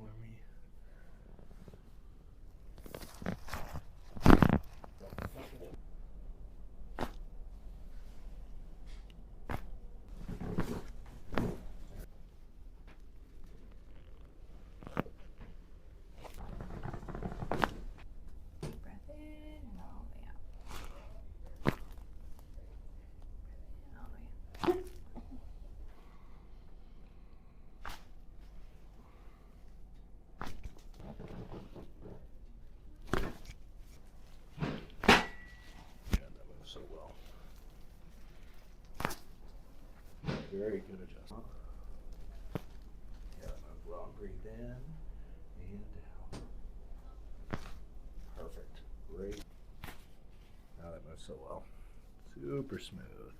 for me. Breath in and all the way out. Breath in all the way out. Yeah, that moves so well. Very good adjustment. Yeah, that moved well. Breathe in and down. Perfect. Great. Now that moves so well. Super smooth.